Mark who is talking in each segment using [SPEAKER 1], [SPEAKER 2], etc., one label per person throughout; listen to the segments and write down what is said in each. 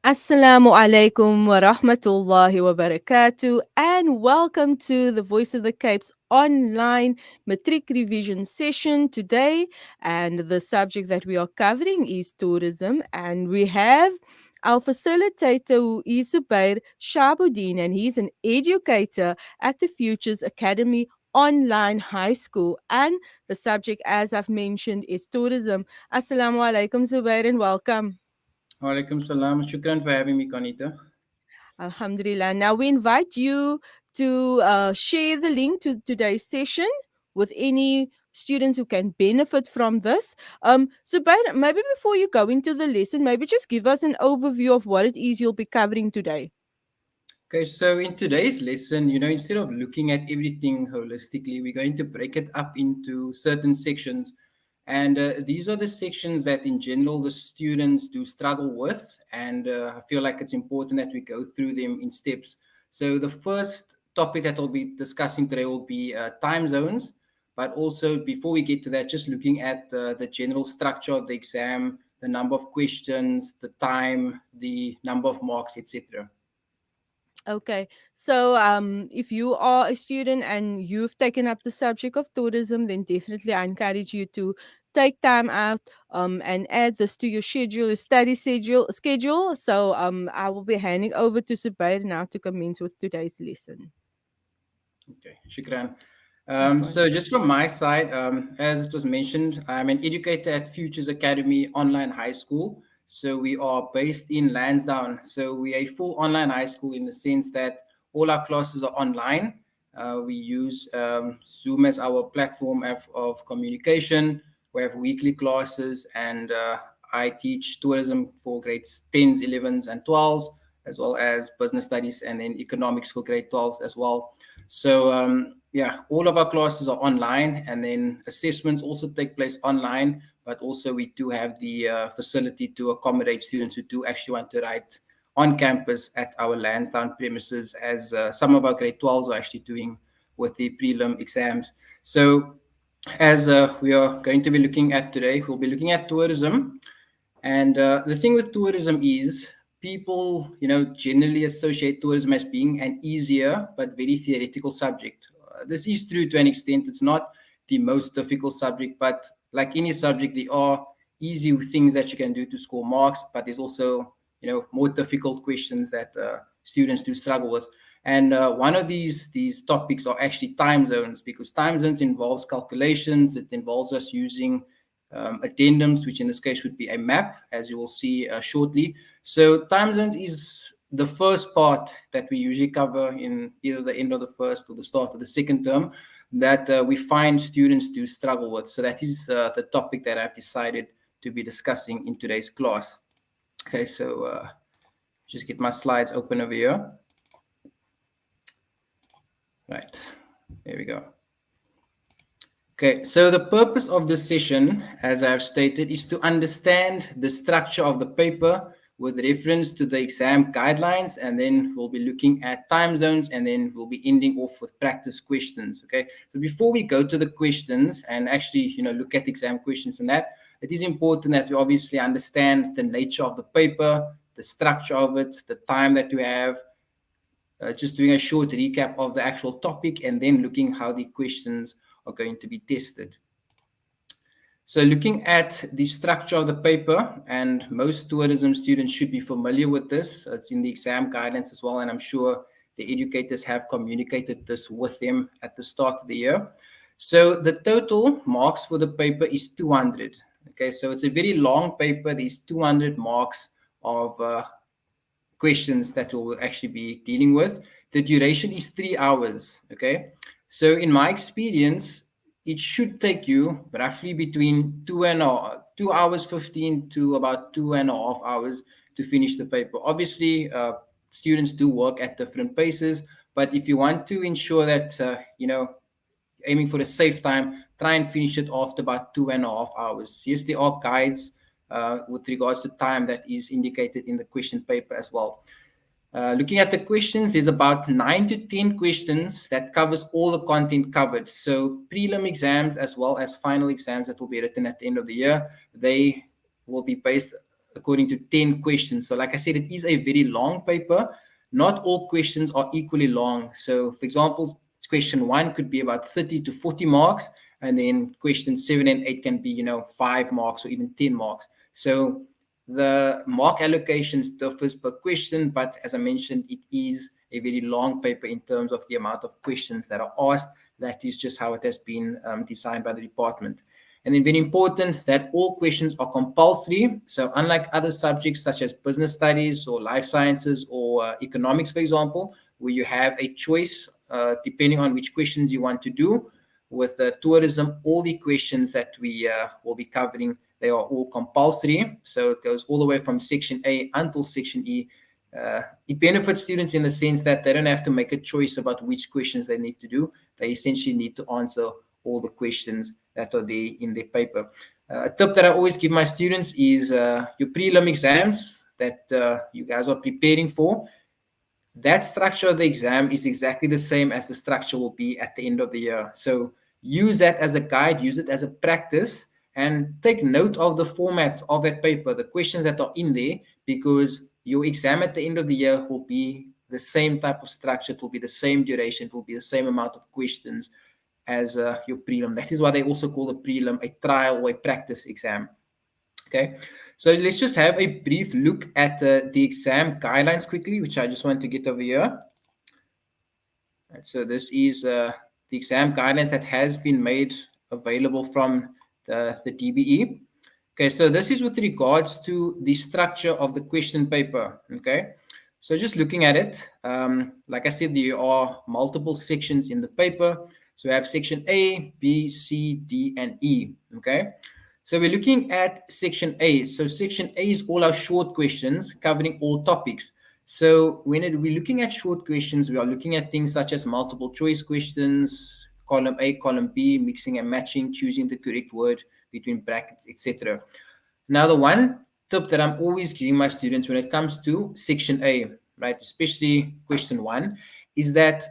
[SPEAKER 1] Assalamu alaikum wa rahmatullahi wa barakatuh, and welcome to the Voice of the Cape's online matric revision session today. And the subject that we are covering is tourism, and we have our facilitator who is Zubair Shabodien, and he's an educator at the Futures Academy Online High School. And the subject, as I've mentioned, is tourism. Assalamu alaikum, Zubair, and welcome.
[SPEAKER 2] Walaikum salam. Shukran for having me, Conita.
[SPEAKER 1] Alhamdulillah. Now we invite you to share the link to today's session with any students who can benefit from this. Zubair, maybe before you go into the lesson, maybe just give us an overview of what it is you'll be covering today.
[SPEAKER 2] Okay, so in today's lesson, instead of looking at everything holistically, we're going to break it up into certain sections. And these are the sections that, in general, the students do struggle with. And I feel like it's important that we go through them in steps. So the first topic that I'll be discussing today will be time zones. But also, before we get to that, just looking at the general structure of the exam, the number of questions, the time, the number of marks, etc.
[SPEAKER 1] Okay, so if you are a student and you've taken up the subject of tourism, then definitely I encourage you to take time out and add this to your schedule, your study schedule. So I will be handing over to Zubair now to commence with today's lesson.
[SPEAKER 2] Okay, shukran.
[SPEAKER 1] Afwan.
[SPEAKER 2] So just from my side, as it was mentioned, I'm an educator at Futures Academy Online High School. So we are based in Lansdowne. So we are a full online high school in the sense that all our classes are online. We use Zoom as our platform of communication. We have weekly classes, and I teach tourism for grades 10s, 11s, and 12s, as well as business studies and then economics for grade 12s as well. So yeah, all of our classes are online, and then assessments also take place online. But also we do have the facility to accommodate students who do actually want to write on campus at our Lansdowne premises, as some of our grade 12s are actually doing with the prelim exams. So as we are going to be looking at today, we'll be looking at tourism. And the thing with tourism is people, generally associate tourism as being an easier but very theoretical subject. This is true to an extent. It's not the most difficult subject, but like any subject, there are easy things that you can do to score marks, but there's also, more difficult questions that students do struggle with. And one of these topics are actually time zones, because time zones involves calculations. It involves us using addendums, which in this case would be a map, as you will see shortly. So time zones is the first part that we usually cover in either the end of the first or the start of the second term, that we find students do struggle with. So that is the topic that I've decided to be discussing in today's class. Okay, so just get my slides open over here. Right, there we go. Okay, so the purpose of this session, as I've stated, is to understand the structure of the paper with reference to the exam guidelines, and then we'll be looking at time zones, and then we'll be ending off with practice questions. Okay, so before we go to the questions and actually, look at exam questions and that, it is important that we obviously understand the nature of the paper, the structure of it, the time that we have, just doing a short recap of the actual topic, and then looking how the questions are going to be tested. So looking at the structure of the paper, and most tourism students should be familiar with this. It's in the exam guidance as well, and I'm sure the educators have communicated this with them at the start of the year. So the total marks for the paper is 200. Okay, so it's a very long paper. There's 200 marks of questions that we'll actually be dealing with. The duration is 3 hours. Okay, so in my experience, it should take you roughly between 2 hours 15 to about 2.5 hours to finish the paper. Obviously, students do work at different paces, but if you want to ensure that aiming for a safe time, try and finish it after about 2.5 hours. Yes, there are guides with regards to time that is indicated in the question paper as well. Looking at the questions, there's about 9 to 10 questions that covers all the content covered. So prelim exams as well as final exams that will be written at the end of the year, they will be based according to 10 questions. So like I said, it is a very long paper. Not all questions are equally long. So for example, question 1 could be about 30 to 40 marks, and then questions 7 and 8 can be 5 marks or even 10 marks. So the mark allocations differs per question, but as I mentioned, it is a very long paper in terms of the amount of questions that are asked. That is just how it has been designed by the department. And then very important that all questions are compulsory. So unlike other subjects such as business studies or life sciences or economics, for example, where you have a choice depending on which questions you want to do, with tourism, all the questions that we will be covering, they are all compulsory. So it goes all the way from section A until section E. It benefits students in the sense that they don't have to make a choice about which questions they need to do. They essentially need to answer all the questions that are there in their paper. A tip that I always give my students is your prelim exams that you guys are preparing for. That structure of the exam is exactly the same as the structure will be at the end of the year. So use that as a guide, use it as a practice, and take note of the format of that paper, the questions that are in there, because your exam at the end of the year will be the same type of structure, it will be the same duration, it will be the same amount of questions as your prelim. That is why they also call the prelim a trial or a practice exam. Okay, so let's just have a brief look at the exam guidelines quickly, which I just want to get over here. Right, so this is the exam guidelines that has been made available from the DBE. Okay, so this is with regards to the structure of the question paper. Okay, so just looking at it, like I said, there are multiple sections in the paper. So we have section A, B, C, D, and E. Okay, so we're looking at section A. So section A is all our short questions covering all topics. So when we're looking at short questions, we are looking at things such as multiple choice questions, column A, column B, mixing and matching, choosing the correct word between brackets, etc. Now, the one tip that I'm always giving my students when it comes to section A, right, especially question 1, is that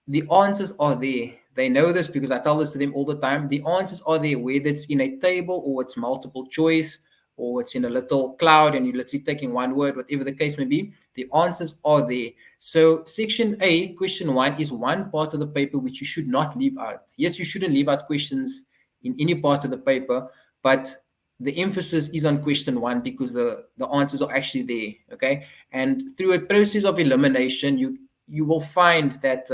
[SPEAKER 2] the answers are there. They know this because I tell this to them all the time. The answers are there, whether it's in a table or it's multiple choice or it's in a little cloud and you're literally taking one word, whatever the case may be, the answers are there. So section A, question 1, is one part of the paper which you should not leave out. Yes, you shouldn't leave out questions in any part of the paper, but the emphasis is on question 1 because the answers are actually there. Okay, and through a process of elimination, you will find that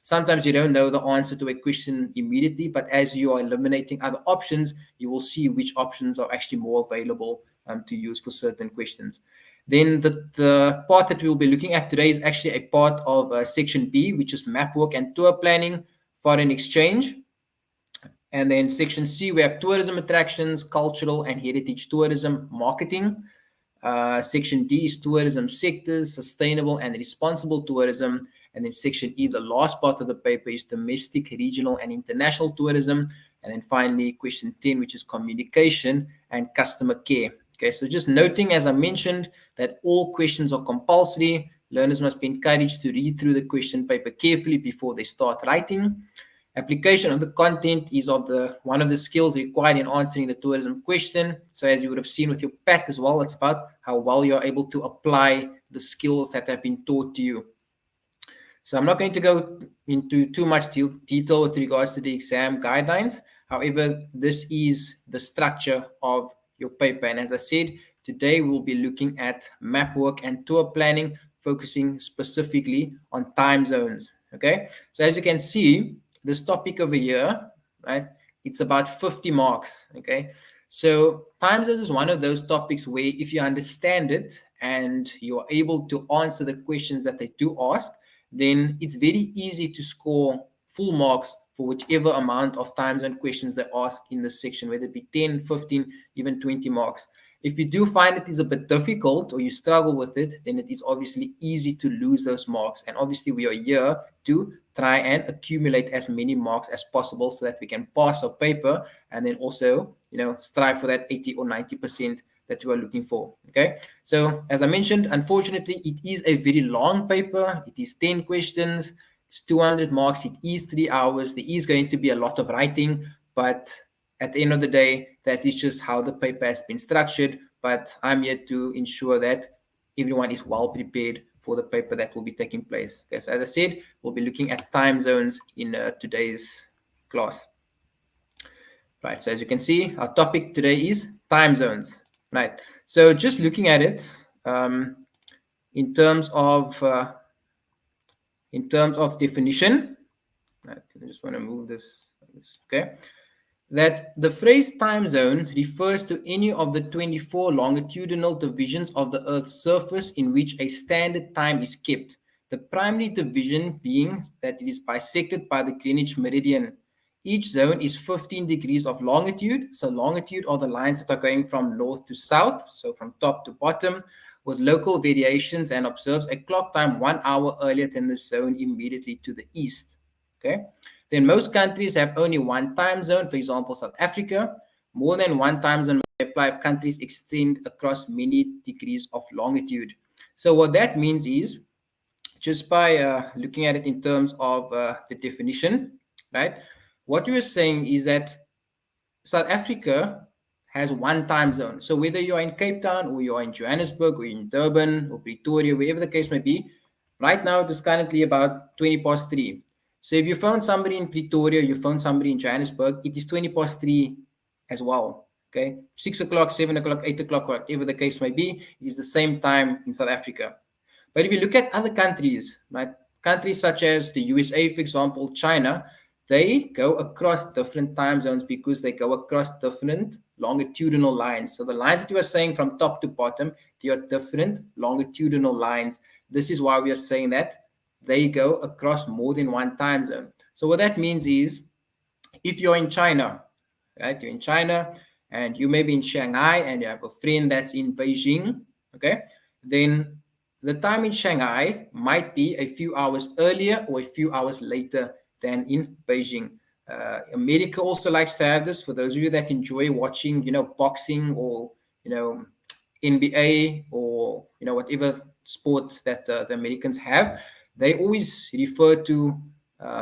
[SPEAKER 2] sometimes you don't know the answer to a question immediately, but as you are eliminating other options, you will see which options are actually more available to use for certain questions. Then the part that we will be looking at today is actually a part of section B, which is map work and tour planning, foreign exchange. And then section C, we have tourism attractions, cultural and heritage tourism, marketing. Section D is tourism sectors, sustainable and responsible tourism. And then section E, the last part of the paper, is domestic, regional, and international tourism. And then finally, question 10, which is communication and customer care. Okay, so just noting, as I mentioned, that all questions are compulsory. Learners must be encouraged to read through the question paper carefully before they start writing. Application of the content is one of the skills required in answering the tourism question. So as you would have seen with your pack as well, it's about how well you're able to apply the skills that have been taught to you. So I'm not going to go into too much detail with regards to the exam guidelines. However, this is the structure of your paper. And as I said, today we'll be looking at map work and tour planning, focusing specifically on time zones. Okay, so as you can see, this topic over here, right, it's about 50 marks. Okay, so time zones is one of those topics where if you understand it and you're able to answer the questions that they do ask, then it's very easy to score full marks for whichever amount of time zone questions they ask in this section, whether it be 10, 15, even 20 marks. If you do find it is a bit difficult or you struggle with it, then it is obviously easy to lose those marks. And obviously we are here to try and accumulate as many marks as possible so that we can pass our paper and then also, strive for that 80 or 90% that you are looking for. Okay, so as I mentioned, unfortunately, it is a very long paper. It is 10 questions. It's 200 marks. It is 3 hours. There is going to be a lot of writing, but at the end of the day, that is just how the paper has been structured but I'm here to ensure that everyone is well prepared for the paper that will be taking place. Okay, so as I said, we'll be looking at time zones in today's class. Right, so as you can see, our topic today is time zones. Right, so just looking at it in terms of definition. Right, I just want to move this. Okay, that the phrase time zone refers to any of the 24 longitudinal divisions of the Earth's surface in which a standard time is kept. The primary division being that it is bisected by the Greenwich meridian. Each zone is 15 degrees of longitude. So, longitude are the lines that are going from north to south, so from top to bottom, with local variations, and observes a clock time 1 hour earlier than the zone immediately to the east. Okay. Then most countries have only one time zone. For example, South Africa, more than one time zone may apply if countries extend across many degrees of longitude. So what that means is, just by looking at it in terms of the definition, right? What we are saying is that South Africa has one time zone. So whether you are in Cape Town or you are in Johannesburg or in Durban or Pretoria, wherever the case may be, right now it is currently about 20 past 3. So if you phone somebody in Pretoria, you phone somebody in Johannesburg, it is 20 past 3 as well. Okay, 6 o'clock, 7 o'clock, 8 o'clock, whatever the case may be, it is the same time in South Africa. But if you look at other countries, right, countries such as the USA, for example, China, they go across different time zones because they go across different longitudinal lines. So the lines that you are saying from top to bottom, they are different longitudinal lines. This is why we are saying that they go across more than one time zone. So what that means is, if you're in China, right, you're in China and you may be in Shanghai and you have a friend that's in Beijing, okay, then the time in Shanghai might be a few hours earlier or a few hours later than in Beijing. America also likes to have this. For those of you that enjoy watching, boxing or NBA or whatever sport that the Americans have, they always refer to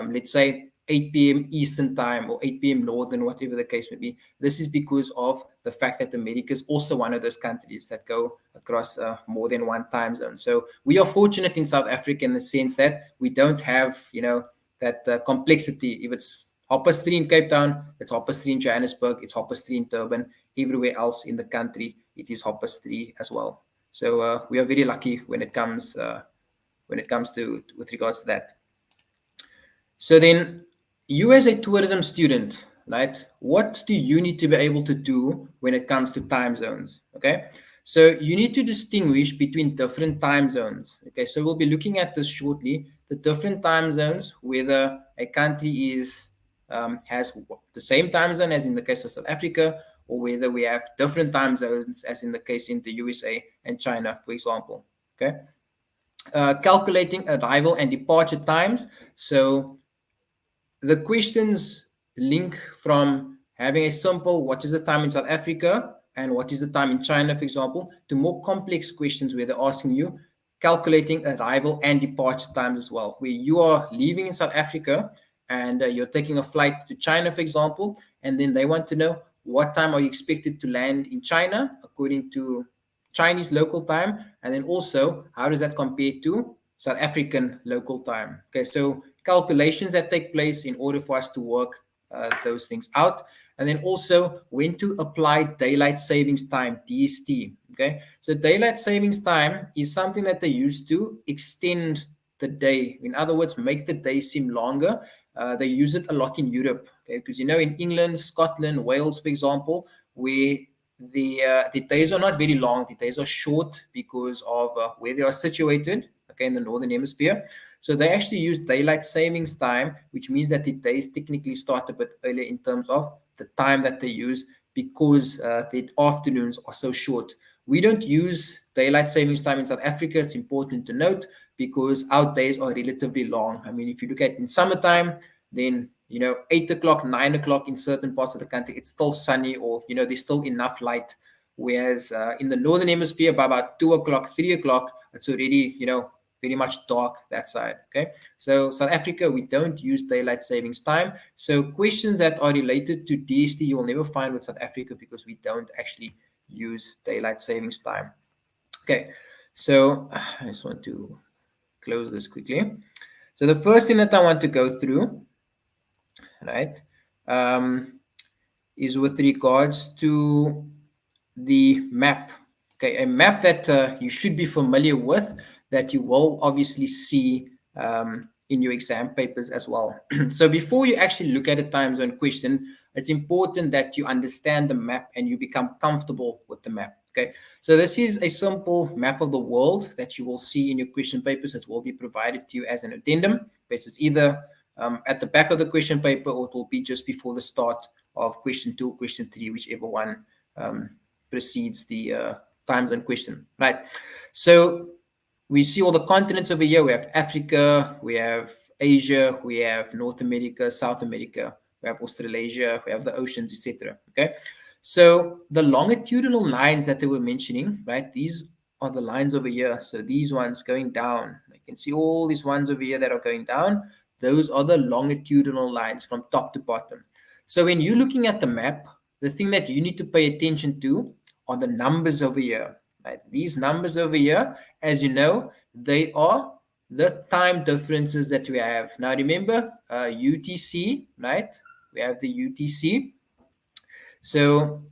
[SPEAKER 2] let's say 8 p.m. Eastern time or 8 p.m. Northern, whatever the case may be. This is because of the fact that America is also one of those countries that go across more than one time zone. So we are fortunate in South Africa in the sense that we don't have, that complexity. If it's 3 in Cape Town, it's 3 in Johannesburg, it's 3 in Durban. Everywhere else in the country, it is 3 as well. So we are very lucky when it comes to with regards to that. So then, you as a tourism student, right? What do you need to be able to do when it comes to time zones? Okay, so you need to distinguish between different time zones. Okay, so we'll be looking at this shortly. The different time zones, whether a country has the same time zone as in the case of South Africa, or whether we have different time zones as in the case in the USA and China, for example. Okay, calculating arrival and departure times. So the questions link from having a simple what is the time in South Africa and what is the time in China, for example, to more complex questions where they're asking you calculating arrival and departure times as well, where you are leaving in South Africa and you're taking a flight to China, for example, and then they want to know what time are you expected to land in China according to Chinese local time, and then also how does that compare to South African local time. Okay, so calculations that take place in order for us to work those things out. And then also when to apply daylight savings time, DST. Okay, so daylight savings time is something that they use to extend the day. In other words, make the day seem longer. They use it a lot in Europe, okay? Because in England, Scotland, Wales, for example, where the days are not very long, the days are short because of where they are situated, okay, in the northern hemisphere. So they actually use daylight savings time, which means that the days technically start a bit earlier in terms of the time that they use because the afternoons are so short. We don't use daylight savings time in South Africa. It's important to note because our days are relatively long. I mean, if you look at in summertime, then 8 o'clock, 9 o'clock in certain parts of the country, it's still sunny or there's still enough light. Whereas in the northern hemisphere, by about 2 o'clock, 3 o'clock, it's already very much dark that side. Okay, so South Africa, we don't use daylight savings time. So questions that are related to DST you will never find with South Africa because we don't actually use daylight savings time. Okay, so I just want to close this quickly. So the first thing that I want to go through, right, um, is with regards to the map. Okay, a map that you should be familiar with, that you will obviously see in your exam papers as well. So before you actually look at a time zone question, it's important that you understand the map and you become comfortable with the map. Okay, so this is a simple map of the world that you will see in your question papers. It will be provided to you as an addendum, but it's either at the back of the question paper, or it will be just before the start of question 2, question 3, whichever one um, precedes the time zone question, right? So we see all the continents over here. We have Africa, we have Asia, we have North America, South America, we have Australasia, we have the oceans, etc. Okay, so the longitudinal lines that they were mentioning, right? These are the lines over here. So these ones going down, you can see all these ones over here that are going down. Those are the longitudinal lines from top to bottom. So when you're looking at the map, the thing that you need to pay attention to are the numbers over here, right? These numbers over here, as you know, they are the time differences that we have. Now remember, UTC, right? We have the UTC. So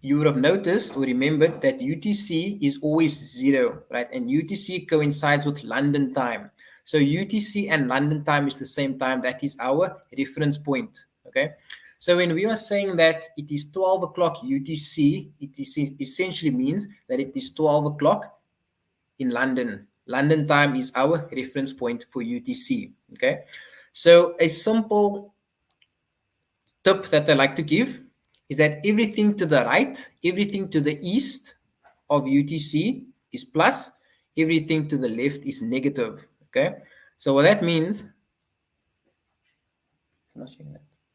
[SPEAKER 2] you would have noticed or remembered that UTC is always 0, right? And UTC coincides with London time. So UTC and London time is the same time. That is our reference point, okay? So when we are saying that it is 12 o'clock UTC, it is essentially means that it is 12 o'clock in London. London time is our reference point for UTC, okay? So a simple tip that I like to give is that everything to the right, everything to the east of UTC is plus, everything to the left is negative. Okay, so what that means,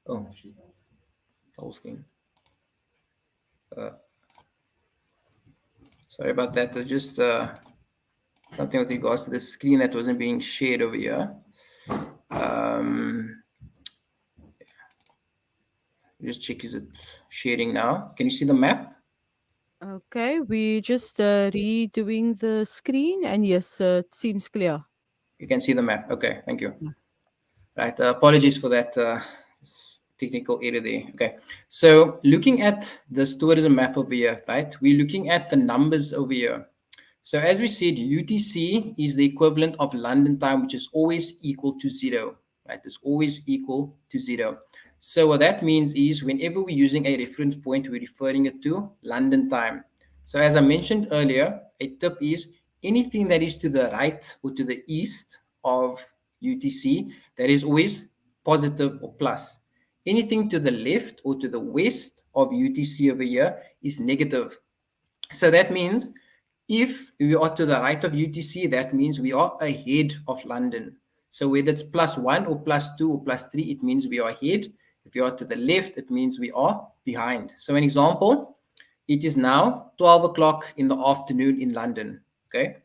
[SPEAKER 2] oh, whole screen. Uh, Sorry about that. There's just something with regards to the screen that wasn't being shared over here. Um, just check, is it sharing now? Can you see the map?
[SPEAKER 1] Okay, we just redoing the screen, and yes, it seems clear.
[SPEAKER 2] You can see the map. Okay, thank you.
[SPEAKER 1] Yeah.
[SPEAKER 2] Right, apologies for that technical error there. Okay, so looking at this tourism map over here, right, we're looking at the numbers over here. So as we said, UTC is the equivalent of London time, which is always equal to 0, right? It's always equal to 0. So what that means is whenever we're using a reference point, we're referring it to London time. So as I mentioned earlier, a tip is anything that is to the right or to the east of UTC, that is always positive or plus. Anything to the left or to the west of UTC over here is negative. So that means if we are to the right of UTC, that means we are ahead of London. So whether it's +1 or +2 or +3, it means we are ahead. If you are to the left, it means we are behind. So an example, it is now 12 o'clock in the afternoon in London. Okay.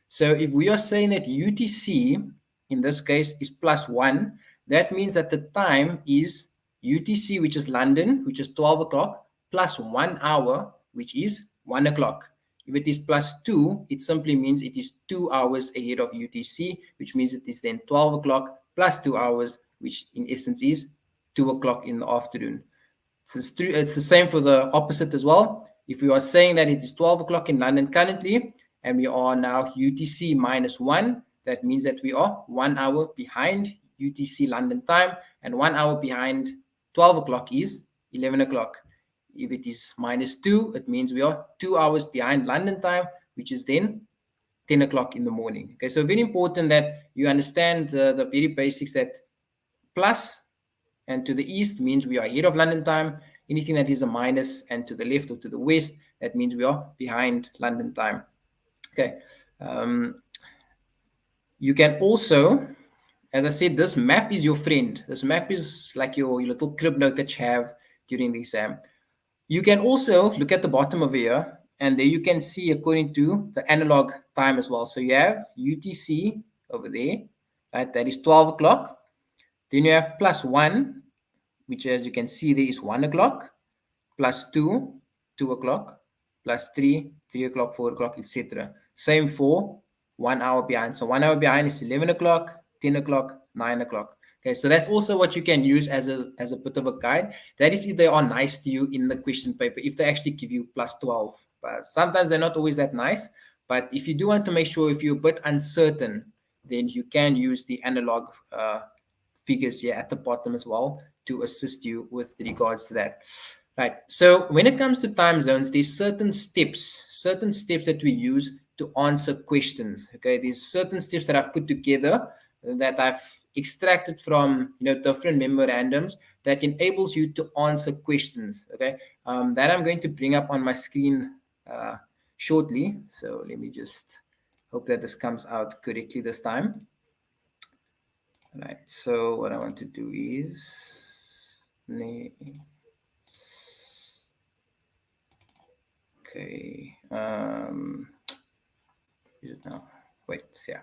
[SPEAKER 2] So if we are saying that UTC, in this case, is +1, that means that the time is UTC, which is London, which is 12 o'clock, plus 1 hour, which is 1 o'clock. If it is +2, it simply means it is 2 hours ahead of UTC, which means it is then 12 o'clock plus 2 hours, which in essence is 2 o'clock in the afternoon. So it's the same for the opposite as well. If we are saying that it is 12 o'clock in London currently, and we are now UTC -1, that means that we are 1 hour behind UTC London time, and 1 hour behind 12 o'clock is 11 o'clock. If it is -2, it means we are 2 hours behind London time, which is then 10 o'clock in the morning. Okay, so very important that you understand the very basics, that plus and to the east means we are ahead of London time. Anything that is a minus and to the left or to the west, that means we are behind London time. Okay. Um, you can also, as I said, this map is your friend. This map is like your little crib note that you have during the exam. You can also look at the bottom of here, and there you can see according to the analog time as well. So you have UTC over there, right? That is 12 o'clock. Then you have +1, which as you can see there is 1 o'clock, +2, 2 o'clock, plus 3, 3 o'clock, 4 o'clock, etc. Same for 1 hour behind. So 1 hour behind is 11 o'clock, 10 o'clock, 9 o'clock. Okay, so that's also what you can use as a bit of a guide. That is if they are nice to you in the question paper, if they actually give you plus 12. But sometimes they're not always that nice. But if you do want to make sure, if you're a bit uncertain, then you can use the analog figures here at the bottom as well to assist you with regards to that. Right. So when it comes to time zones, there's certain steps that we use to answer questions. Okay, there's certain steps that I've put together that I've extracted from different memorandums that enables you to answer questions. Okay, that I'm going to bring up on my screen uh, shortly. So let me just hope that this comes out correctly this time. Right. So what I want to do is okay. Is it now? Wait, yeah.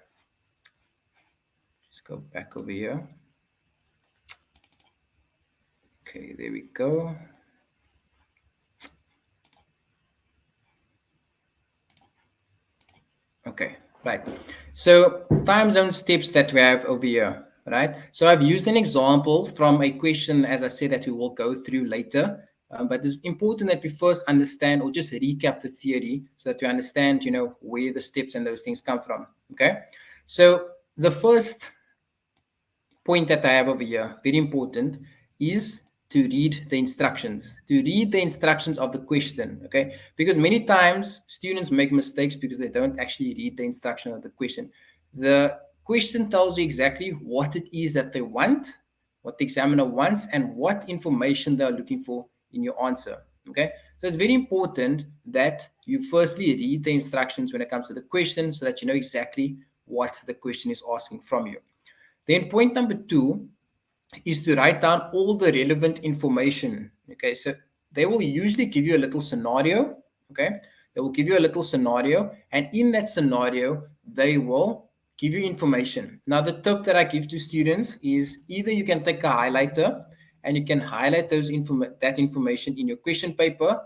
[SPEAKER 2] Just go back over here. Okay, there we go. Okay, right. So time zone steps that we have over here, right? So I've used an example from a question, as I said, that we will go through later. But it's important that we first understand or just recap the theory so that we understand, where the steps and those things come from. Okay. So the first point that I have over here, very important, is to read the instructions, of the question. Okay, because many times students make mistakes because they don't actually read the instruction of the question. The question tells you exactly what it is that they want, what the examiner wants, and what information they are looking for in your answer. Okay, so it's very important that you firstly read the instructions when it comes to the question so that you know exactly what the question is asking from you. Then point number two is to write down all the relevant information. Okay, so they will usually give you a little scenario. Okay, they will give you a little scenario, and in that scenario, they will give you information. Now, the tip that I give to students is either you can take a highlighter and you can highlight that information in your question paper,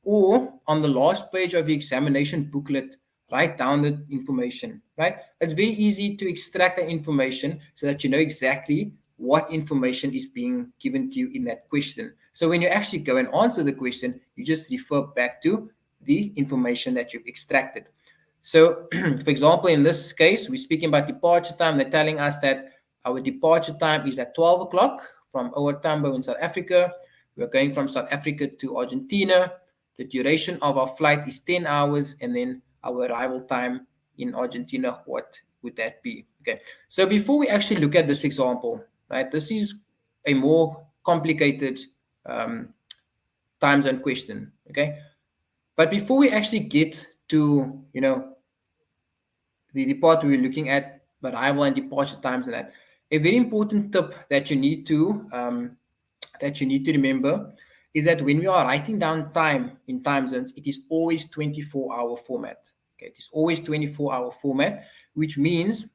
[SPEAKER 2] or on the last page of your examination booklet, write down the information. Right, it's very easy to extract that information so that you know exactly what information is being given to you in that question. So when you actually go and answer the question, you just refer back to the information that you've extracted. So, for example, in this case, we're speaking about departure time. They're telling us that our departure time is at 12 o'clock from our Tambo in South Africa. We're going from South Africa to Argentina. The duration of our flight is 10 hours, and then our arrival time in Argentina, what would that be? Okay, so before we actually look at this example, right, this is a more complicated um, time zone question. Okay, but before we actually get to the report we're looking at, arrival and departure times and that, a very important tip that you need to remember is that when we are writing down time in time zones, it is always 24-hour format. Okay, it is always 24-hour format, which means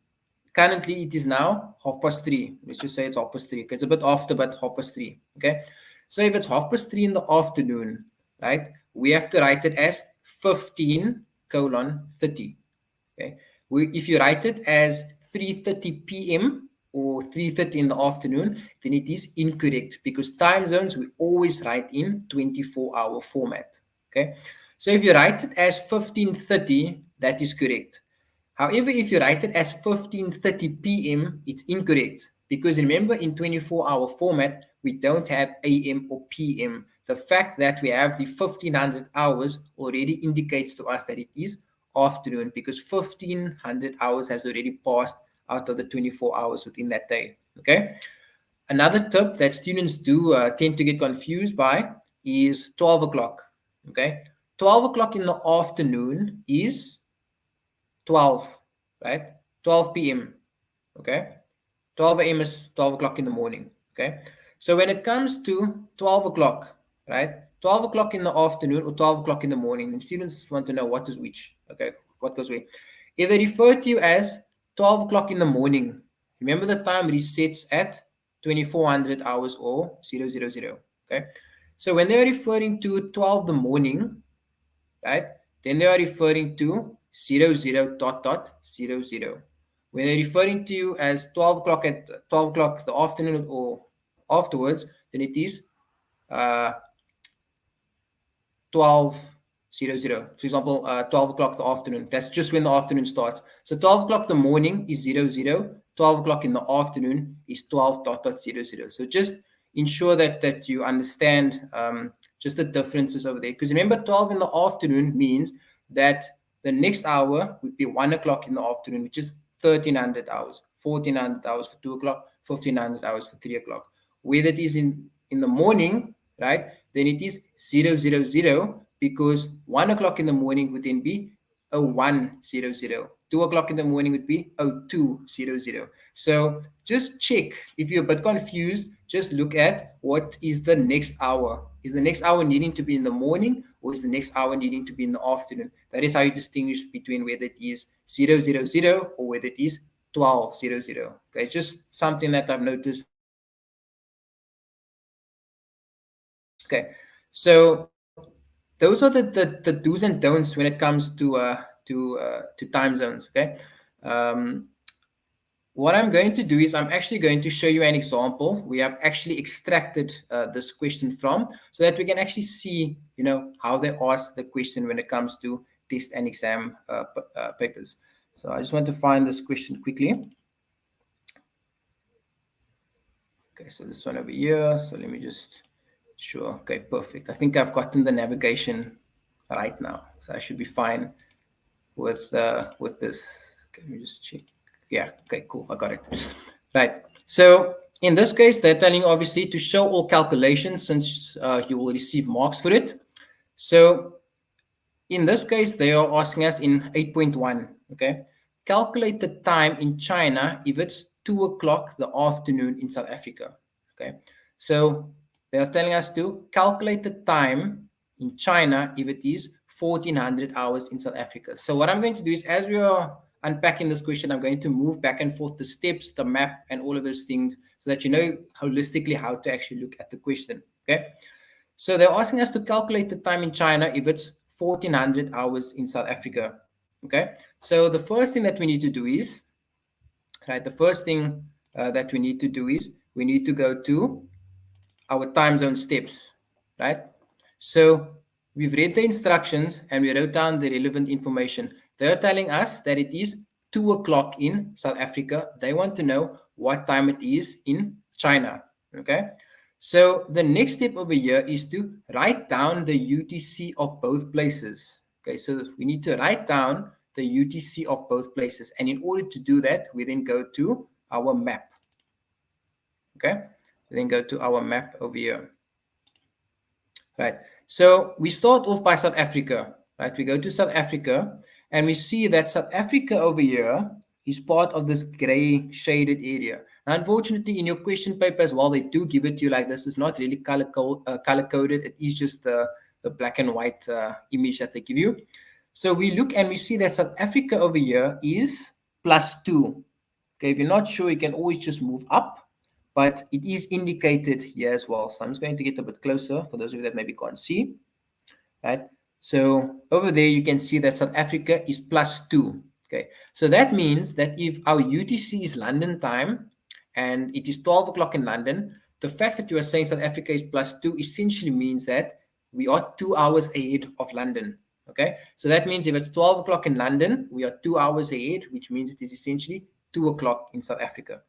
[SPEAKER 2] currently it is now 3:30. Let's just say it's 3:30. Okay, it's a bit after, but 3:30. Okay, so if it's 3:30 in the afternoon, right, we have to write it as 15:30. Okay, if you write it as 3:30 p.m. or 3:30 in the afternoon, then it is incorrect because time zones we always write in 24-hour format. Okay, so if you write it as 15:30, that is correct. However, if you write it as 15:30 p.m., it's incorrect because remember in 24-hour format, we don't have AM or PM. The fact that we have the 1500 hours already indicates to us that it is afternoon because 1500 hours has already passed out of the 24 hours within that day. Okay. Another tip that students do tend to get confused by is 12 o'clock. Okay. 12 o'clock in the afternoon is 12, right? 12 p.m. Okay. 12 a.m. is 12 o'clock in the morning. Okay. So when it comes to 12 o'clock, right? 12 o'clock in the afternoon or 12 o'clock in the morning, and students want to know what is which. Okay. What goes where? If they refer to you as 12 o'clock in the morning, remember the time resets at 2400 hours or 000. Okay. So when they're referring to 12 the morning, right? Then they are referring to 00 dot dot 00. When they're referring to you as 12 o'clock at 12 o'clock the afternoon or afterwards, then it is uh, 12:00. For example, 12 o'clock the afternoon. That's just when the afternoon starts. So 12 o'clock the morning is 00. 12 o'clock in the afternoon is 12 dot dot 00. So just ensure that you understand just the differences over there. Because remember, 12 in the afternoon means that the next hour would be 1 o'clock in the afternoon, which is 1300 hours, 1400 hours for 2 o'clock, 1500 hours for 3 o'clock. Whether it is in the morning, right, then it is 000 because 1 o'clock in the morning would then be 0100. 2 o'clock in the morning would be 0200. So just check if you're a bit confused, just look at what is the next hour. Is the next hour needing to be in the morning or is the next hour needing to be in the afternoon? That is how you distinguish between whether it is 000 or whether it is 1200. Okay, just something that I've noticed Okay, so those are the do's and don'ts when it comes to time zones. Okay, um, what I'm going to do is I'm actually going to show you an example we have actually extracted this question from, so that we can actually see, how they ask the question when it comes to test and exam papers. So I just want to find this question quickly. Okay, so this one over here. So let me just sure. Okay, perfect. I think I've gotten the navigation right now, so I should be fine with this. Okay, let me just check. Yeah. Okay. Cool. I got it. Right. So in this case, they're telling you obviously to show all calculations since you will receive marks for it. So in this case, they are asking us in 8.1. Okay, calculate the time in China if it's 2 o'clock the afternoon in South Africa. Okay, so they are telling us to calculate the time in China if it is 1400 hours in South Africa. So what I'm going to do is, as we are unpacking this question, I'm going to move back and forth the steps, the map, and all of those things, so that you know holistically how to actually look at the question. Okay, so they're asking us to calculate the time in China if it's 1400 hours in South Africa. Okay, so the first thing that we need to do is, right, the first thing that we need to do is we need to go to our time zone steps, right? So we've read the instructions and we wrote down the relevant information. They're telling us that it is 2 o'clock in South Africa. They want to know what time it is in China. Okay. So the next step over here is to write down the UTC of both places. Okay. So we need to write down the UTC of both places. And in order to do that, we then go to our map. Okay. We then go to our map over here. Right. So we start off by South Africa, right? We go to South Africa and we see that South Africa over here is part of this gray shaded area. Now, unfortunately, in your question paper as well, they do give it to you like this. It's not really color coded. It is just the black and white image that they give you. So we look and we see that South Africa over here is +2. Okay, if you're not sure, you can always just move up, but it is indicated here as well. So I'm just going to get a bit closer for those of you that maybe can't see, right? So over there, you can see that South Africa is +2. Okay, so that means that if our UTC is London time and it is 12 o'clock in London, the fact that you are saying South Africa is +2 essentially means that we are 2 hours ahead of London. Okay, so that means if it's 12 o'clock in London, we are 2 hours ahead, which means it is essentially 2 o'clock in South Africa,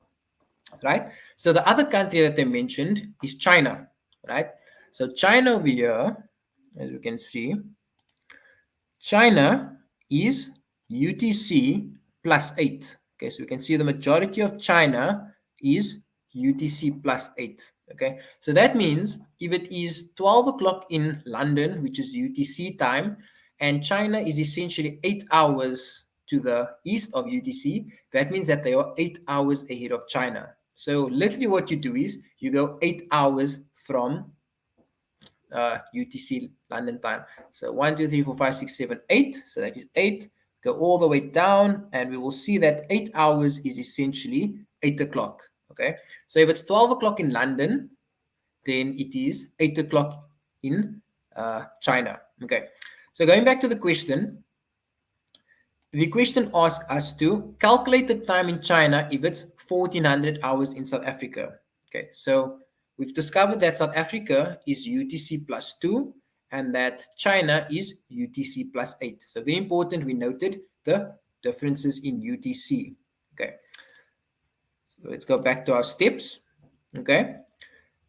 [SPEAKER 2] right? So the other country that they mentioned is China, right? So China over here, as we can see, China is UTC +8. Okay, so we can see the majority of China is UTC +8. Okay, so that means if it is 12 o'clock in London, which is UTC time, and China is essentially 8 hours to the east of UTC, that means that they are 8 hours ahead of China. So literally what you do is you go 8 hours from UTC London time. So 1, 2, 3, 4, 5, 6, 7, 8. So that is 8. Go all the way down, and we will see that 8 hours is essentially 8 o'clock. Okay. So if it's 12 o'clock in London, then it is 8 o'clock in China. Okay. So going back to the question asks us to calculate the time in China if it's 1400 hours in South Africa. Okay, so we've discovered that South Africa is UTC plus 2 and that China is UTC plus 8. So very important, we noted the differences in UTC. Okay, so let's go back to our steps. Okay,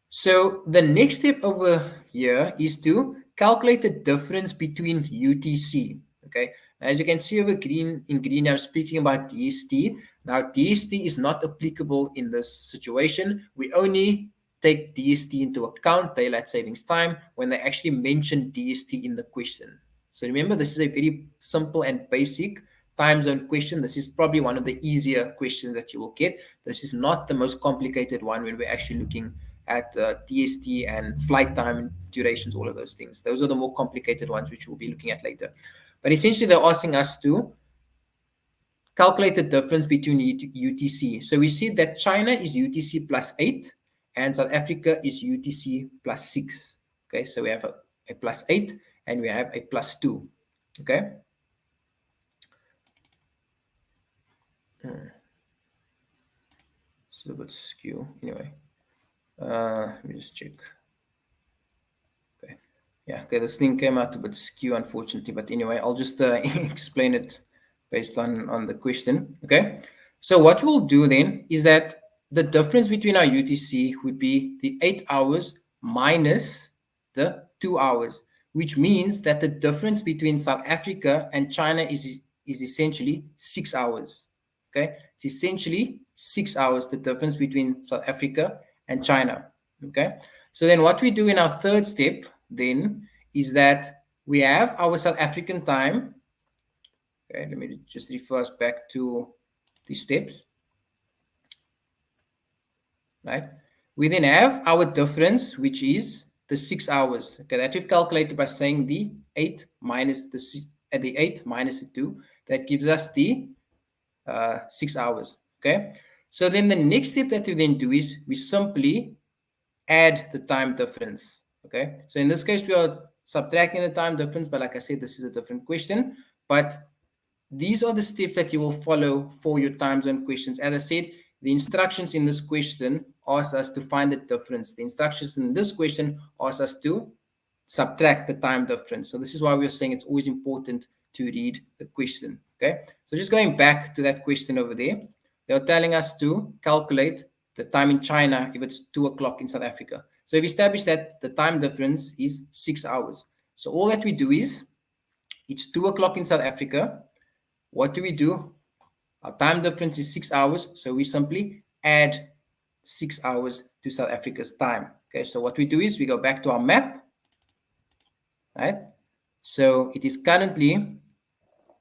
[SPEAKER 2] so the next step over here is to calculate the difference between UTC. Okay, as you can see over green in green, I'm speaking about DST. Now DST is not applicable in this situation. We only take DST into account, daylight savings time, when they actually mention DST in the question. So remember, this is a very simple and basic time zone question. This is probably one of the easier questions that you will get. This is not the most complicated one when we're actually looking at DST and flight time and durations, all of those things. Those are the more complicated ones, which we'll be looking at later. But essentially, they're asking us to calculate the difference between UTC. So we see that China is UTC plus 8 and South Africa is UTC plus 6. Okay, so we have a plus 8 and we have a plus 2. Okay. So a bit skew. Anyway, let me just check. Okay. Yeah, okay, this thing came out a bit skew, unfortunately. But anyway, I'll just explain it based on the question. Okay. So what we'll do then is that the difference between our UTC would be the 8 hours minus the 2 hours, which means that the difference between South Africa and China is essentially 6 hours. Okay. It's essentially 6 hours, the difference between South Africa and China. Okay. So then what we do in our third step then is that we have our South African time. Okay, let me just refer us back to the steps. Right. We then have our difference, which is the 6 hours. Okay, that we've calculated by saying the 8 minus the 8 minus the 2. That gives us the 6 hours. Okay. So then the next step that we then do is we simply add the time difference. Okay, so in this case we are subtracting the time difference, but like I said, this is a different question. But these are the steps that you will follow for your time zone questions. As I said, the instructions in this question ask us to find the difference. The instructions in this question ask us to subtract the time difference. So this is why we're saying it's always important to read the question. Okay, so just going back to that question over there, they're telling us to calculate the time in China if it's 2 o'clock in South Africa. So we've established that the time difference is 6 hours. So all that we do is, it's 2 o'clock in South Africa. What do we do? Our time difference is 6 hours. So we simply add 6 hours to South Africa's time. Okay, so what we do is we go back to our map, right? So it is currently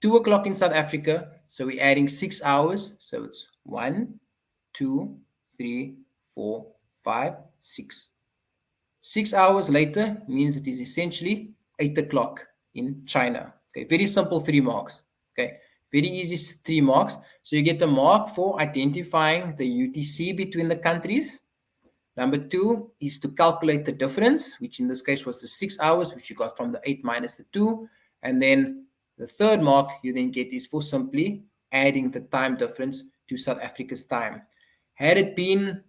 [SPEAKER 2] 2 o'clock in South Africa. So we're adding 6 hours. So it's 1, 2, 3, 4, 5, 6. 6 hours later means it is essentially 8 o'clock in China. Okay, very simple 3 marks. Okay, very easy 3 marks. So you get the mark for identifying the UTC between the countries. Number 2 is to calculate the difference, which in this case was the 6 hours, which you got from the 8 minus the 2. And then the third mark you then get is for simply adding the time difference to South Africa's time. Had it been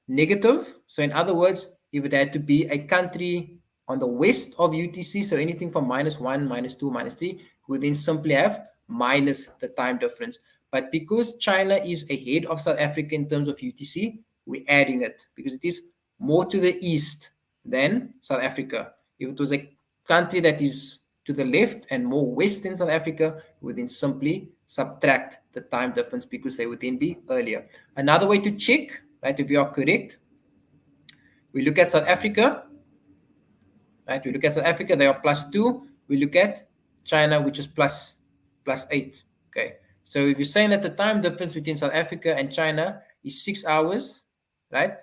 [SPEAKER 2] negative, so in other words, if it had to be a country on the west of UTC, so anything from -1, -2, -3, we then simply have minus the time difference. But because China is ahead of South Africa in terms of UTC, we're adding it because it is more to the east than South Africa. If it was a country that is to the left and more west than South Africa, we then simply subtract the time difference because they would then be earlier. Another way to check, right, if you are correct, we look at South Africa, right? We look at South Africa, they are +2. We look at China, which is +8. Okay. So if you're saying that the time difference between South Africa and China is 6 hours, right?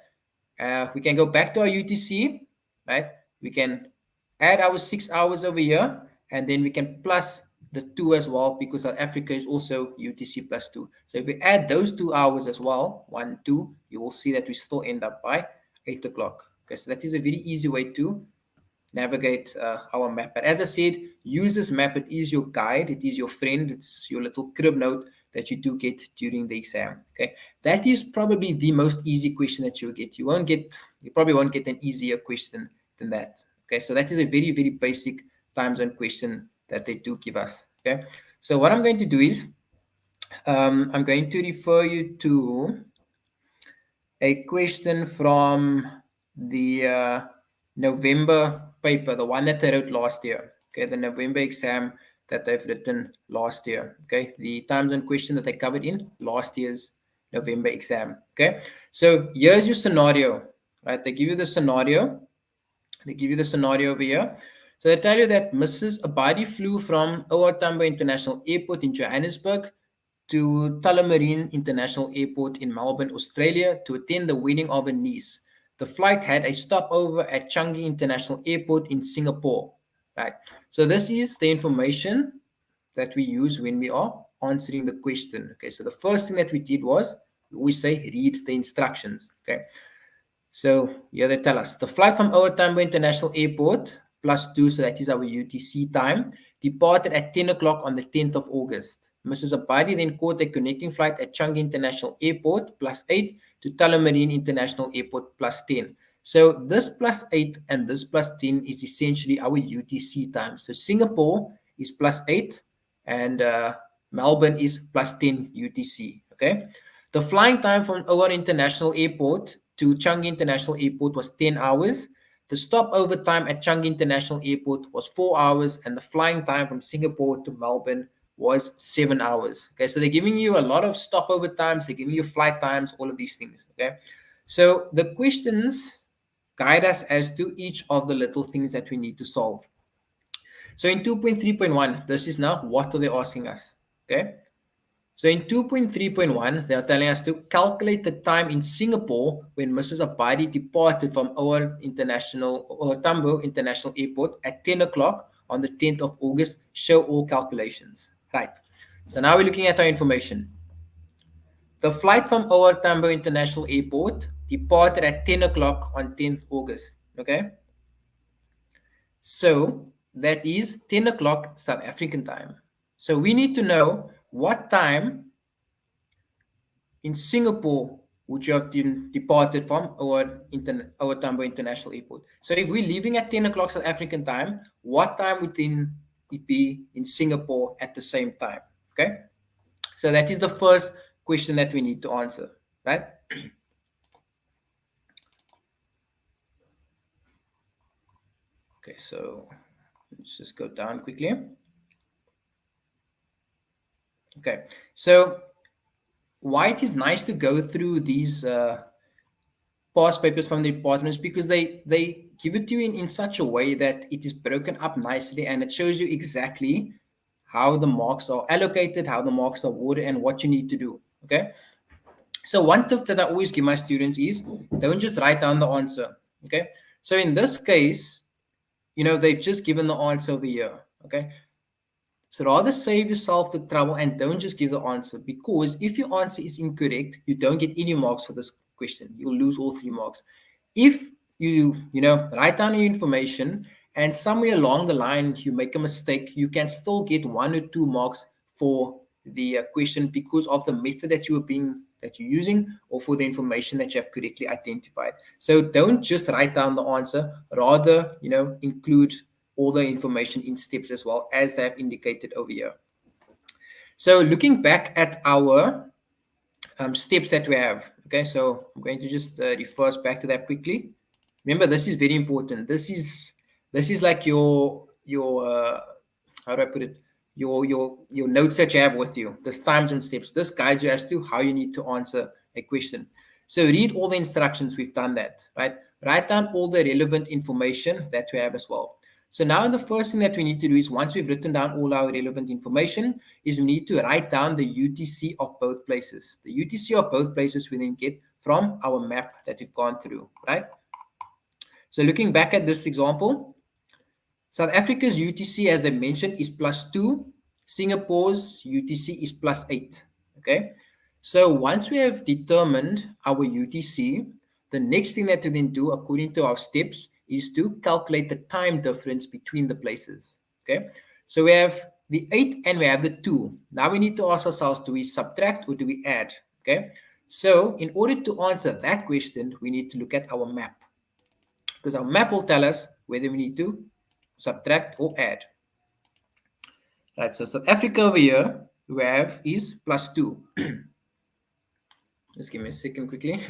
[SPEAKER 2] We can go back to our UTC, right? We can add our 6 hours over here, and then we can plus the 2 as well, because South Africa is also UTC +2. So if we add those 2 hours as well, 1, 2, you will see that we still end up by 8 o'clock. Okay, so that is a very easy way to navigate our map. But as I said, use this map. It is your guide. It is your friend. It's your little crib note that you do get during the exam. Okay, that is probably the most easy question that you'll get. You probably won't get an easier question than that. Okay, so that is a very, very basic time zone question that they do give us. Okay, so what I'm going to do is I'm going to refer you to a question from the November paper, the one that they wrote last year. Okay, the November exam that they've written last year. Okay, the time zone question that they covered in last year's November exam. Okay, so here's your scenario, right? They give you the scenario. They give you the scenario over here. So they tell you that Mrs. Abadi flew from OR Tambo International Airport in Johannesburg to Tullamarine International Airport in Melbourne, Australia to attend the wedding of her niece. The flight had a stopover at Changi International Airport in Singapore. Right. So this is the information that we use when we are answering the question. Okay. So the first thing that we did was we say read the instructions. Okay. So here they tell us the flight from our Tambo International Airport +2, so that is our UTC time, departed at 10 o'clock on the 10th of August. Mrs. Abadi then caught a connecting flight at Changi International Airport +8 to Tullamarine International Airport +10. So this +8 and this +10 is essentially our UTC time. So Singapore is +8 and Melbourne is +10 UTC. Okay. The flying time from our international airport to Changi International Airport was 10 hours. The stopover time at Changi International Airport was 4 hours, and the flying time from Singapore to Melbourne was 7 hours. Okay, so they're giving you a lot of stopover times, they're giving you flight times, all of these things. Okay, so the questions guide us as to each of the little things that we need to solve. So in 2.3.1, this is now what are they asking us? Okay. So in 2.3.1, they are telling us to calculate the time in Singapore when Mrs. Abadi departed from our Tambo International Airport at 10 o'clock on the 10th of August. Show all calculations. Right. So now we're looking at our information. The flight from our Tambo International Airport departed at 10 o'clock on 10th August. Okay. So that is 10 o'clock South African time. So we need to know what time in Singapore would you have departed from our Tambo International Airport. So if we're leaving at 10 o'clock South African time, what time would then it be in Singapore at the same time? Okay. So that is the first question that we need to answer, right? Okay, so let's just go down quickly. Okay, so why it is nice to go through these past papers from the departments, because they give it to you in such a way that it is broken up nicely and it shows you exactly how the marks are allocated, how the marks are awarded, and what you need to do. Okay, so one tip that I always give my students is don't just write down the answer. Okay, so in this case, they've just given the answer over here. Okay, so rather save yourself the trouble and don't just give the answer, because if your answer is incorrect, you don't get any marks for this question. You'll lose all 3 marks. If you write down your information and somewhere along the line you make a mistake, you can still get 1 or 2 marks for the question because of the method that you're using, or for the information that you have correctly identified. So don't just write down the answer, rather include all the information in steps as well, as they have indicated over here. So looking back at our steps that we have, okay, so I'm going to just refer us back to that quickly. Remember, this is very important. This is like your how do I put it, your notes that you have with you, this times and steps. This guides you as to how you need to answer a question. So read all the instructions. We've done that, right? Write down all the relevant information that we have as well. So now the first thing that we need to do is, once we've written down all our relevant information, is we need to write down the UTC of both places. The UTC of both places we then get from our map that we've gone through, right? So looking back at this example, South Africa's UTC, as they mentioned, is +2. Singapore's UTC is +8, okay? So once we have determined our UTC, the next thing that we then do, according to our steps, is to calculate the time difference between the places. Okay, so we have the 8 and we have the 2. Now we need to ask ourselves, do we subtract or do we add? Okay, so in order to answer that question, we need to look at our map, because our map will tell us whether we need to subtract or add. Right, so South Africa over here we have is +2. Just give me a second quickly.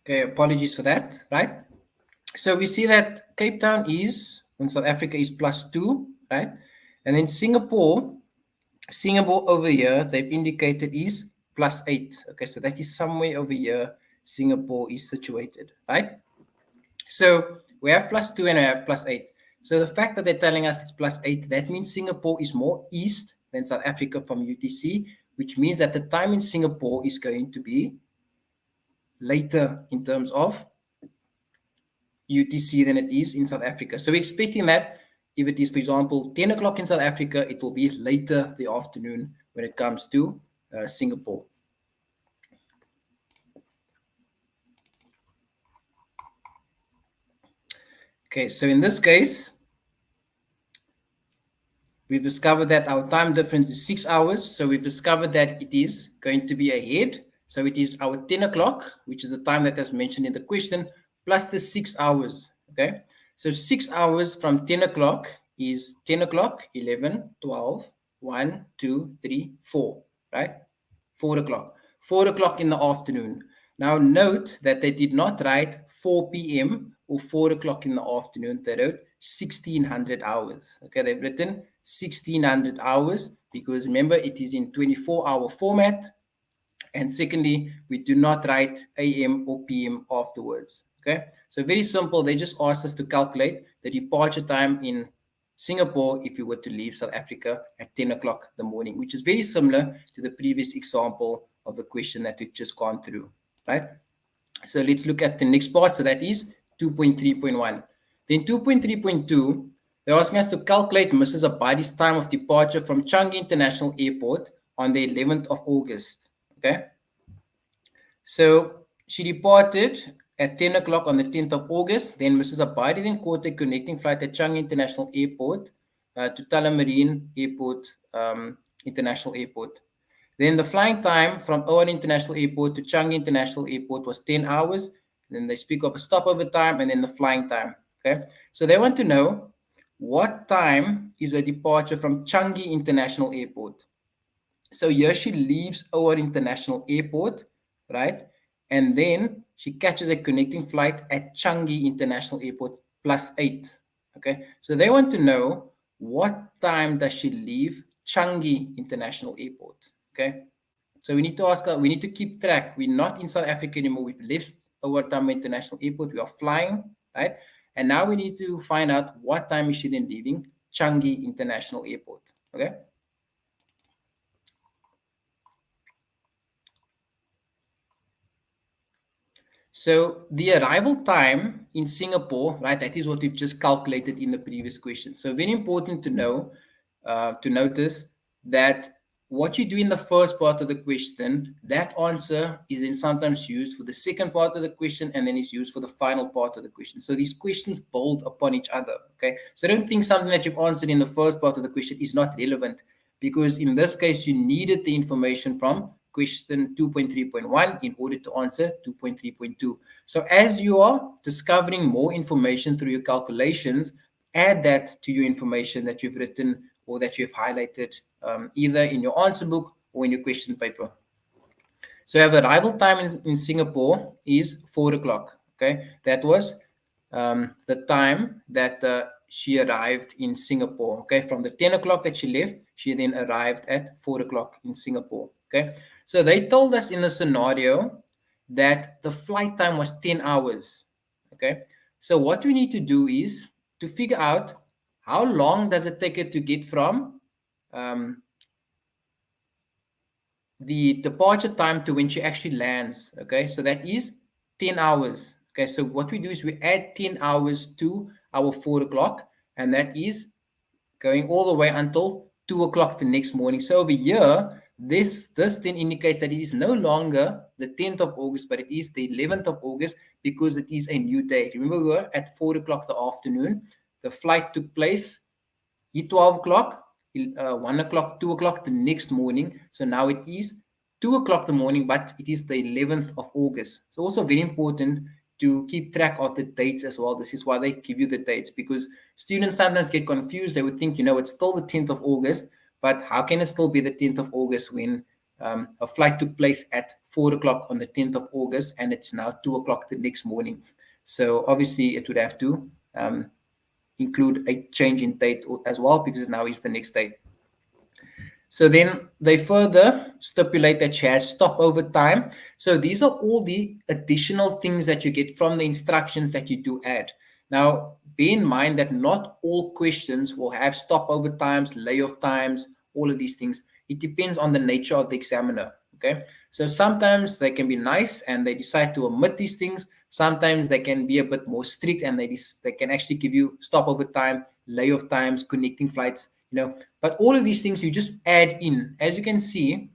[SPEAKER 2] Okay, apologies for that, right? So we see that Cape Town is, in South Africa, is +2, right? And then Singapore over here, they've indicated is +8. Okay, so that is somewhere over here Singapore is situated, right? So we have +2 and we have +8. So the fact that they're telling us it's +8, that means Singapore is more east than South Africa from UTC, which means that the time in Singapore is going to be later in terms of UTC than it is in South Africa. So we're expecting that if it is, for example, 10 o'clock in South Africa, it will be later the afternoon when it comes to Singapore. Okay, so in this case, we've discovered that our time difference is 6 hours. So we've discovered that it is going to be ahead. So it is our 10 o'clock, which is the time that is mentioned in the question, plus the 6 hours. Okay, so 6 hours from 10 o'clock is 10 o'clock, 11, 12, 1, 2, 3, 4, right? 4 o'clock. 4 o'clock in the afternoon. Now note that they did not write 4 p.m. or 4 o'clock in the afternoon. They wrote 1600 hours. Okay, they've written 1600 hours because remember it is in 24-hour format. And secondly, we do not write AM or PM afterwards. Okay, so very simple. They just asked us to calculate the departure time in Singapore if you were to leave South Africa at 10 o'clock in the morning, which is very similar to the previous example of the question that we've just gone through, right? So let's look at the next part. So that is 2.3.1. Then 2.3.2, they're asking us to calculate Mrs. Abadi's time of departure from Changi International Airport on the 11th of August. Okay. So she departed at 10 o'clock on the 10th of August. Then Mrs. Abadi then caught a connecting flight at Changi International Airport to Tullamarine Airport, International Airport. Then the flying time from Owen International Airport to Changi International Airport was 10 hours. Then they speak of a stopover time and then the flying time. Okay. So they want to know what time is a departure from Changi International Airport. So here she leaves Owen International Airport, right? And then she catches a connecting flight at Changi International Airport +8. Okay. So they want to know what time does she leave Changi International Airport. Okay. So we need to ask her, we need to keep track. We're not in South Africa anymore. We've left Owen International Airport. We are flying, right? And now we need to find out what time is she then leaving Changi International Airport. Okay. So the arrival time in Singapore, right, that is what we've just calculated in the previous question. So very important to know, to notice that what you do in the first part of the question, that answer is then sometimes used for the second part of the question and then is used for the final part of the question. So these questions build upon each other, okay? So don't think something that you've answered in the first part of the question is not relevant, because in this case, you needed the information from question 2.3.1 in order to answer 2.3.2. So as you are discovering more information through your calculations, add that to your information that you've written or that you've highlighted either in your answer book or in your question paper. So our arrival time in Singapore is 4 o'clock. Okay, that was the time that she arrived in Singapore. Okay, from the 10 o'clock that she left, she then arrived at 4 o'clock in Singapore. Okay, so they told us in the scenario that the flight time was 10 hours. Okay, so what we need to do is to figure out how long does it take it to get from um, the departure time to when she actually lands. Okay, so that is 10 hours. Okay, so what we do is we add 10 hours to our 4 o'clock, and that is going all the way until 2 o'clock the next morning. So over here, this then indicates that it is no longer the 10th of August, but it is the 11th of August because it is a new day. Remember, we were at 4 o'clock the afternoon. The flight took place at 12 o'clock, 1 o'clock, 2 o'clock the next morning. So now it is 2 o'clock the morning, but it is the 11th of August. It's also very important to keep track of the dates as well. This is why they give you the dates, because students sometimes get confused. They would think, it's still the 10th of August, but how can it still be the 10th of August when a flight took place at 4 o'clock on the 10th of August and it's now 2 o'clock the next morning? So obviously it would have to include a change in date as well, because it now is the next date. So then they further stipulate that she has stopover time. So these are all the additional things that you get from the instructions that you do add. Now, bear in mind that not all questions will have stopover times, layoff times, all of these things. It depends on the nature of the examiner. Okay, so sometimes they can be nice and they decide to omit these things. Sometimes they can be a bit more strict and they can actually give you stopover time, layoff times, connecting flights. But all of these things you just add in. As you can see,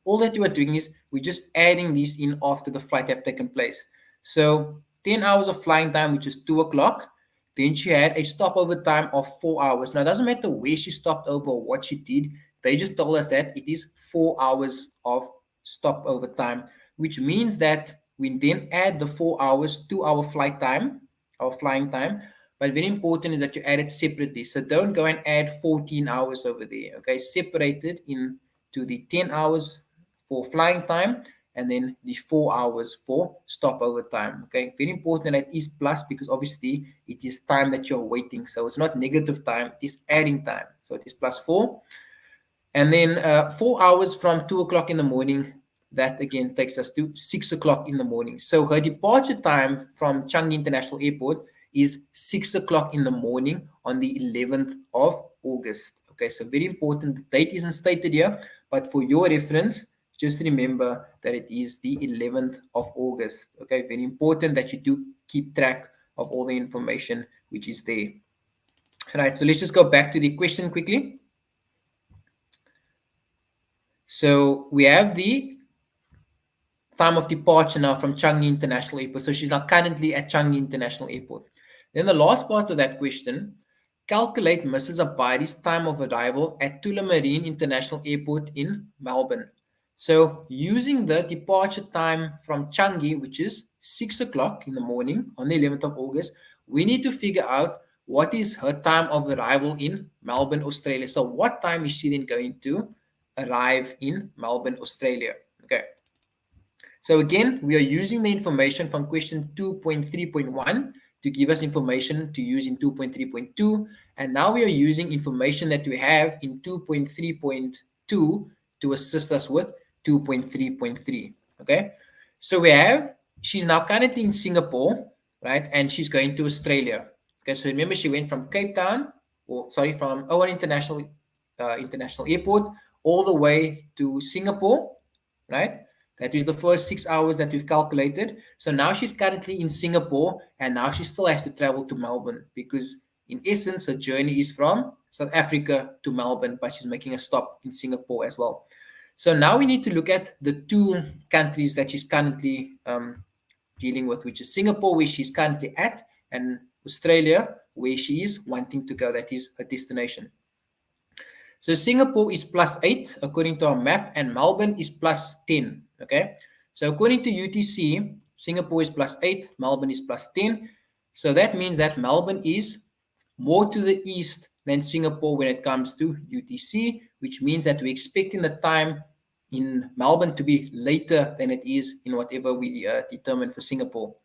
[SPEAKER 2] all that you are doing is we're just adding these in after the flight have taken place. So 10 hours of flying time, which is 2 o'clock. Then she had a stopover time of 4 hours. Now, it doesn't matter where she stopped over or what she did. They just told us that it is 4 hours of stopover time, which means that we then add the 4 hours to our flight time, our flying time. But very important is that you add it separately. So don't go and add 14 hours over there. Okay, separate it into the 10 hours for flying time and then the 4 hours for stopover time. Okay, very important that is plus, because obviously it is time that you're waiting. So it's not negative time, it is adding time. So it is plus 4. And then 4 hours from 2 o'clock in the morning, that again takes us to 6 o'clock in the morning. So her departure time from Changi International Airport is 6 o'clock in the morning on the 11th of August. Okay, so very important. The date isn't stated here, but for your reference, just remember that it is the 11th of August. Okay, very important that you do keep track of all the information which is there. All right, so let's just go back to the question quickly. So we have the time of departure now from Changi International Airport. So she's now currently at Changi International Airport. Then the last part of that question, calculate Mrs. Abadi's time of arrival at Tullamarine International Airport in Melbourne. So using the departure time from Changi, which is 6 o'clock in the morning on the 11th of August, we need to figure out what is her time of arrival in Melbourne, Australia. So what time is she then going to arrive in Melbourne, Australia? Okay. So again, we are using the information from question 2.3.1 to give us information to use in 2.3.2. And now we are using information that we have in 2.3.2 to assist us with 2.3.3. Okay. So we have, she's now currently in Singapore, right? And she's going to Australia. Okay. So remember, she went from from Owen International Airport all the way to Singapore, right? That is the first 6 hours that we've calculated. So now she's currently in Singapore, and now she still has to travel to Melbourne, because in essence, her journey is from South Africa to Melbourne, but she's making a stop in Singapore as well. So now we need to look at the two countries that she's currently dealing with, which is Singapore, where she's currently at, and Australia, where she is wanting to go. That is her destination. So Singapore is +8 according to our map, and Melbourne is +10. Okay. So according to UTC, Singapore is +8, Melbourne is +10. So that means that Melbourne is more to the east than Singapore when it comes to UTC, which means that we're expecting the time in Melbourne to be later than it is in whatever we determine for Singapore.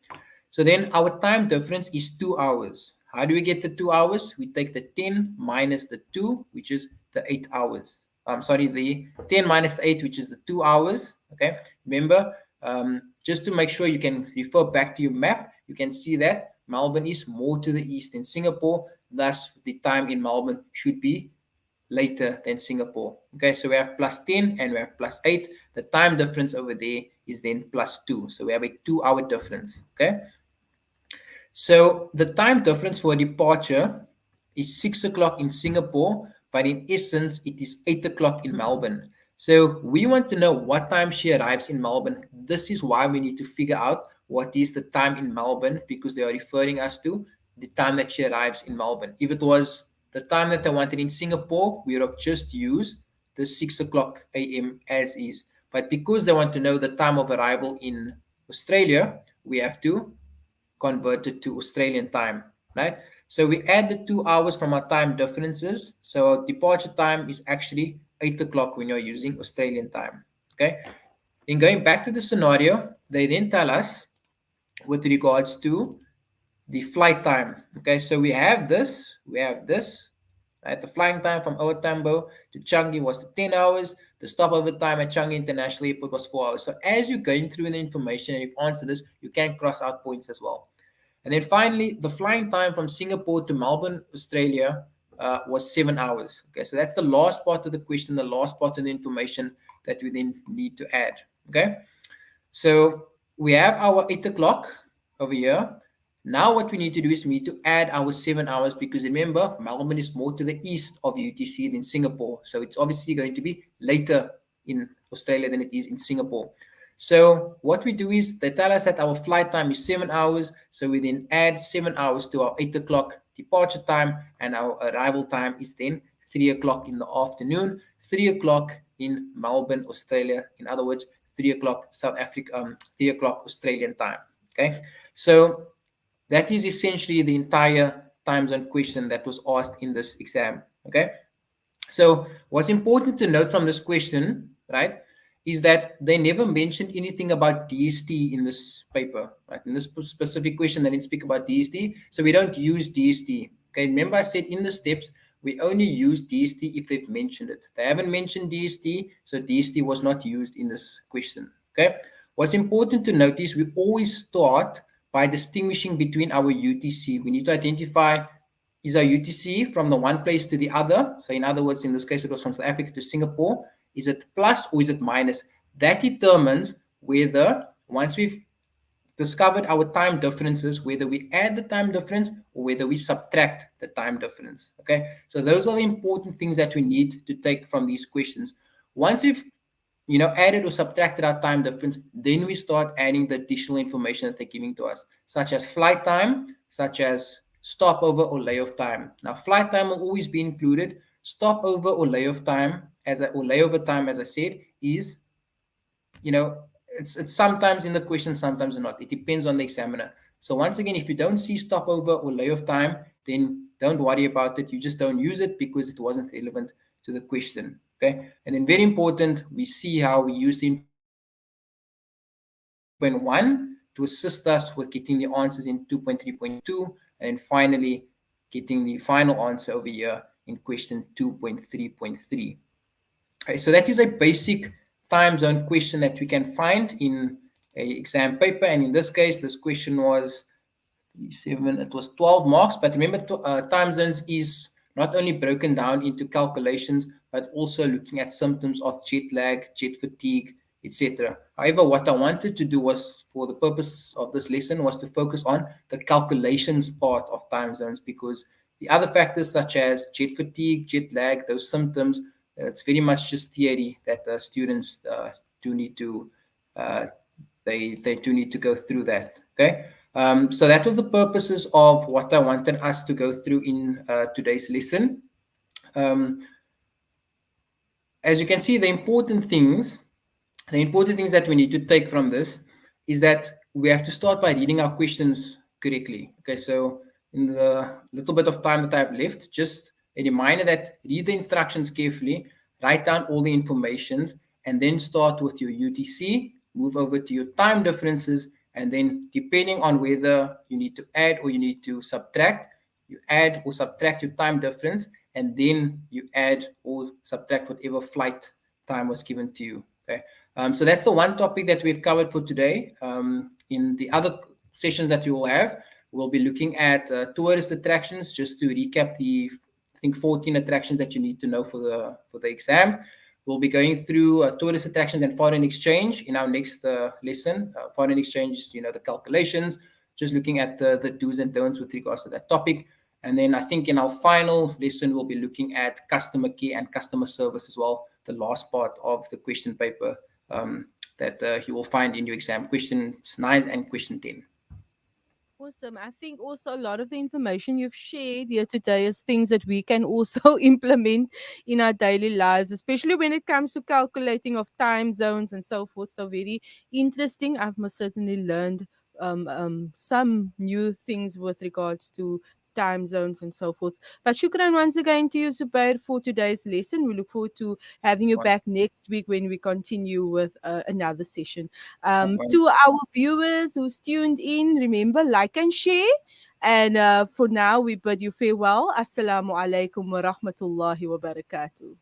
[SPEAKER 2] So then our time difference is 2 hours. How do we get the 2 hours? We take the 10 minus the 2, which is the 8 hours. Sorry, the 10 minus the 8, which is the 2 hours. Okay, remember, just to make sure you can refer back to your map, you can see that Melbourne is more to the east than Singapore. Thus, the time in Melbourne should be later than Singapore. Okay, so we have plus 10 and we have plus 8. The time difference over there is then plus 2. So we have a 2 hour difference. Okay, so the time difference for departure is 6 o'clock in Singapore, but in essence, it is 8 o'clock in Melbourne. So we want to know what time she arrives in Melbourne. This is why we need to figure out what is the time in Melbourne, because they are referring us to the time that she arrives in Melbourne. If it was the time that they wanted in Singapore, we would have just used the 6 o'clock a.m. as is. But because they want to know the time of arrival in Australia, we have to converted to Australian time, right? So we add the 2 hours from our time differences. So our departure time is actually 8 o'clock when you're using Australian time, okay? Then going back to the scenario, they then tell us with regards to the flight time, okay? So we have this, right? The flying time from Otambo to Changi was 10 hours. The stopover time at Changi International Airport was 4 hours. So as you're going through the information and you've answered this, you can cross out points as well. And then finally, the flying time from Singapore to Melbourne, Australia, was 7 hours. Okay, so that's the last part of the question, the last part of the information that we then need to add. Okay, so we have our 8 o'clock over here. Now what we need to do is we need to add our 7 hours, because remember, Melbourne is more to the east of UTC than Singapore. So it's obviously going to be later in Australia than it is in Singapore. So what we do is they tell us that our flight time is 7 hours. So we then add 7 hours to our 8 o'clock departure time, and our arrival time is then 3 o'clock in the afternoon, 3 o'clock in Melbourne, Australia. In other words, 3 o'clock South Africa, 3 o'clock Australian time. Okay, so that is essentially the entire time zone question that was asked in this exam. Okay, so what's important to note from this question, right, is that they never mentioned anything about DST in this paper. Right? In this specific question, they didn't speak about DST, so we don't use DST. Okay, remember I said in the steps, we only use DST if they've mentioned it. They haven't mentioned DST, so DST was not used in this question. Okay, what's important to notice, we always start by distinguishing between our UTC. We need to identify, is our UTC from the one place to the other? So in other words, in this case, it was from South Africa to Singapore. Is it plus or is it minus? That determines whether, once we've discovered our time differences, whether we add the time difference or whether we subtract the time difference. Okay, so those are the important things that we need to take from these questions. Once we've added or subtracted our time difference, then we start adding the additional information that they're giving to us, such as flight time, such as stopover or layoff time. Now, flight time will always be included. Stopover or layoff time, or layover time, as I said, is, it's sometimes in the question, sometimes not. It depends on the examiner. So once again, if you don't see stopover or layoff time, then don't worry about it. You just don't use it because it wasn't relevant to the question. Okay, and then very important, we see how we use the information in 2.3.1 to assist us with getting the answers in 2.3.2, and then finally getting the final answer over here in question 2.3.3. Okay, so that is a basic time zone question that we can find in a exam paper, and in this case, this question was 7, it was 12 marks. But remember, time zones is not only broken down into calculations, but also looking at symptoms of jet lag, jet fatigue, etc. However, what I wanted to do was, for the purpose of this lesson, was to focus on the calculations part of time zones, because the other factors such as jet fatigue, jet lag, those symptoms, it's very much just theory that the students do need to they do need to go through that. Okay. So that was the purposes of what I wanted us to go through in today's lesson. Um, as you can see, the important things that we need to take from this is that we have to start by reading our questions correctly. Okay, so in the little bit of time that I have left, just a reminder that read the instructions carefully, write down all the informations, and then start with your UTC, move over to your time differences, and then depending on whether you need to add or you need to subtract, you add or subtract your time difference, and then you add or subtract whatever flight time was given to you. Okay, so that's the one topic that we've covered for today. In the other sessions that you will have, we'll be looking at tourist attractions. Just to recap the, I think, 14 attractions that you need to know for the exam. We'll be going through tourist attractions and foreign exchange in our next lesson. Foreign exchange is, the calculations, just looking at the do's and don'ts with regards to that topic. And then I think in our final lesson, we'll be looking at customer care and customer service as well, the last part of the question paper that you will find in your exam, questions 9 and question 10.
[SPEAKER 1] Awesome. I think also a lot of the information you've shared here today is things that we can also implement in our daily lives, especially when it comes to calculating of time zones and so forth. So very interesting. I've most certainly learned some new things with regards to time zones and so forth. But shukran once again to you, Zubair, for today's lesson. We look forward to having you back next week when we continue with another session. To our viewers who's tuned in, remember, like and share. And for now, we bid you farewell. Assalamu alaikum wa rahmatullahi wa barakatuh.